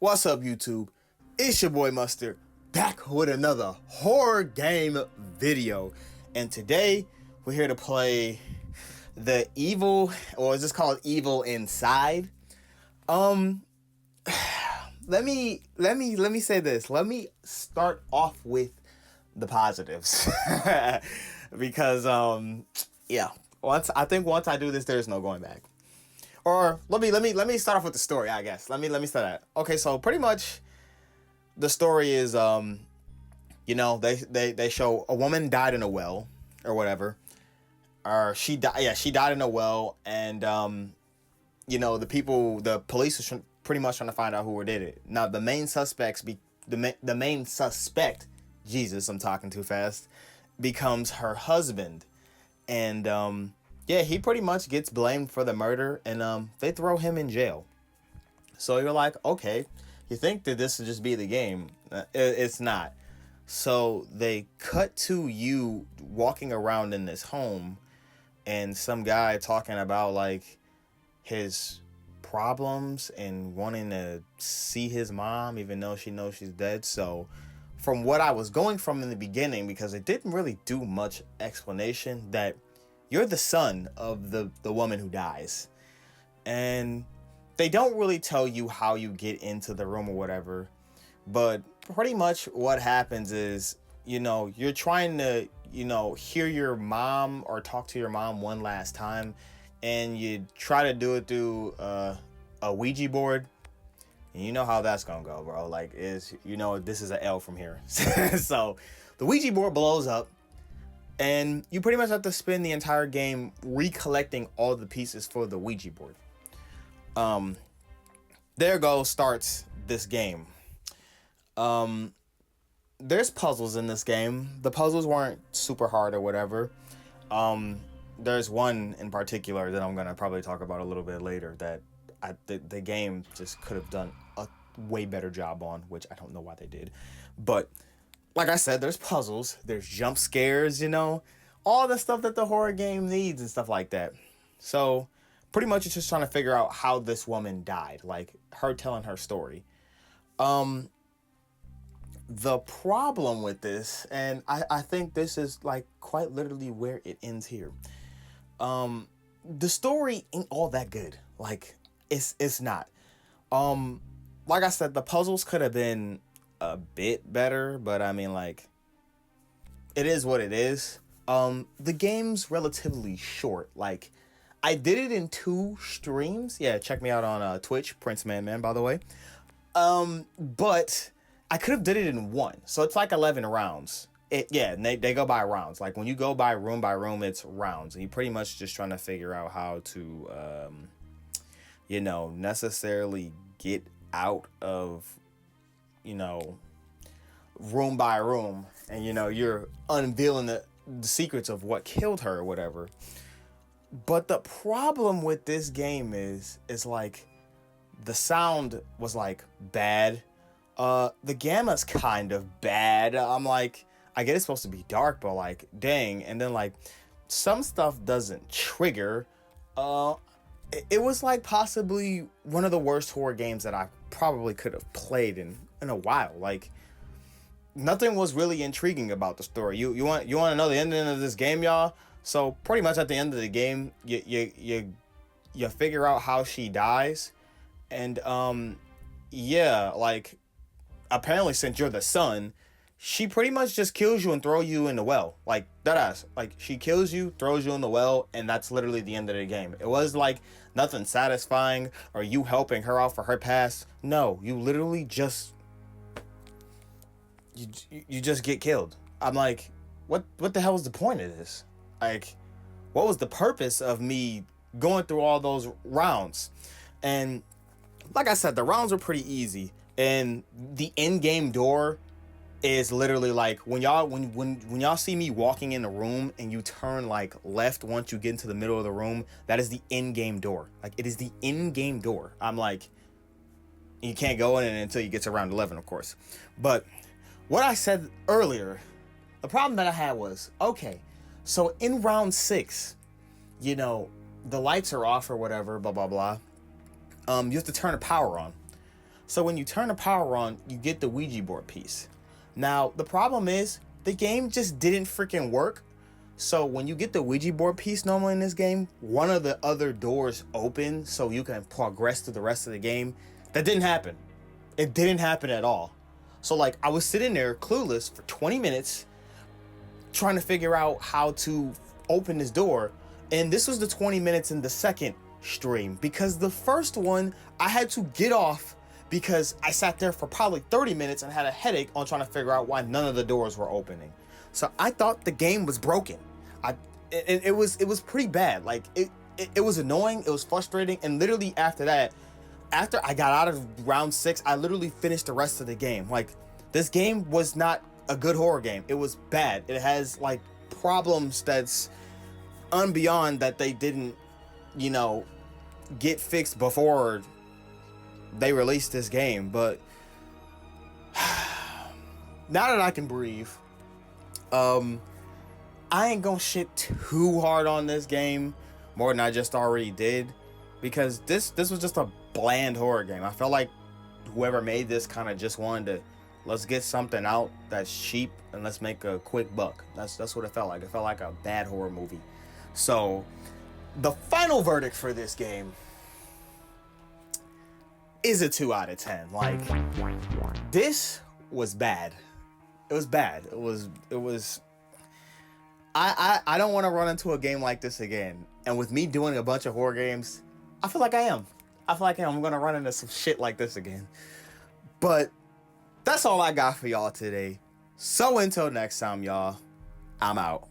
What's up, YouTube? It's your boy Mustard, back with another horror game video. And today, we're here to play the Evil, or is this called Evil Inside? Let me say this. Let me start off with the positives. Because, yeah. Once I do this, there's no going back. Or let me start off with the story, I guess. Let me start that. Okay, so pretty much the story is they show a woman died in a well or whatever. Or she died in a well, and the police are pretty much trying to find out who did it. Now the main suspect, Jesus, I'm talking too fast, becomes her husband. And he pretty much gets blamed for the murder, and they throw him in jail. So you're like, okay, you think that this would just be the game. It's not. So they cut to you walking around in this home, and some guy talking about like his problems and wanting to see his mom even though she knows she's dead. So from what I was going from in the beginning, because it didn't really do much explanation, that you're the son of the woman who dies. And they don't really tell you how you get into the room or whatever. But pretty much what happens is, you're trying to, hear your mom or talk to your mom one last time. And you try to do it through a Ouija board. And you know how that's gonna go, bro. Like, this is an L from here. So the Ouija board blows up. And you pretty much have to spend the entire game recollecting all the pieces for the Ouija board. Starts this game. There's puzzles in this game. The puzzles weren't super hard or whatever. There's one in particular that I'm gonna probably talk about a little bit later that the game just could have done a way better job on, which I don't know why they did. But like I said, there's puzzles, there's jump scares, all the stuff that the horror game needs and stuff like that. So pretty much it's just trying to figure out how this woman died, like her telling her story. The problem with this, and I think this is like quite literally where it ends here. The story ain't all that good. Like, it's not. Like I said, the puzzles could have been a bit better, but I mean, like, it is what it is. The game's relatively short. Like, I did it in 2 streams. Yeah, check me out on Twitch, Prince Man, by the way. But I could have did it in 1. So it's like 11 rounds. And they go by rounds. Like, when you go by room, it's rounds. And you're pretty much just trying to figure out how to, necessarily get out of, room by room. And, you're unveiling the secrets of what killed her or whatever. But the problem with this game is like, the sound was like bad. The gamma's kind of bad. I'm like, I get it's supposed to be dark, but like, dang. And then like, some stuff doesn't trigger. It was like possibly one of the worst horror games that I probably could have played in a while. Like, nothing was really intriguing about the story. You want to know the ending of this game, y'all? So pretty much at the end of the game, you figure out how she dies, and like, apparently since you're the son, she pretty much just kills you and throws you in the well. Like, deadass. Like, she kills you, throws you in the well, and that's literally the end of the game. It was like nothing satisfying or you helping her out for her past. No, you literally just you just get killed. I'm like, what the hell is the point of this? Like, what was the purpose of me going through all those rounds? And like I said, the rounds were pretty easy. And the in-game door is literally like, when y'all see me walking in the room and you turn like left once you get into the middle of the room, that is the in-game door. Like, it is the in-game door. I'm like, you can't go in it until you get to round 11, of course. But what I said earlier, the problem that I had was, okay, so in round 6, the lights are off or whatever, blah, blah, blah. You have to turn the power on. So when you turn the power on, you get the Ouija board piece. Now, the problem is the game just didn't freaking work. So when you get the Ouija board piece normally in this game, one of the other doors open so you can progress to the rest of the game. That didn't happen. It didn't happen at all. So like I was sitting there clueless for 20 minutes trying to figure out how to open this door. And this was the 20 minutes in the second stream, because the first one I had to get off because I sat there for probably 30 minutes and had a headache on trying to figure out why none of the doors were opening. So I thought the game was broken. It was pretty bad. Like it was annoying, it was frustrating, and literally after that, after I got out of round 6, I literally finished the rest of the game. Like, this game was not a good horror game. It was bad. It has like problems that's beyond that they didn't, you know, get fixed before they released this game. But now that I can breathe, I ain't gonna shit too hard on this game more than I just already did, because this was just a bland horror game. I felt like whoever made this kind of just wanted to, let's get something out that's cheap and let's make a quick buck. That's what it felt like. It felt like a bad horror movie. So the final verdict for this game is a 2 out of 10. Like, this was bad. It was bad. It was I don't want to run into a game like this again. And with me doing a bunch of horror games, I feel like I am. I'm gonna run into some shit like this again. But that's all I got for y'all today. So until next time, y'all, I'm out.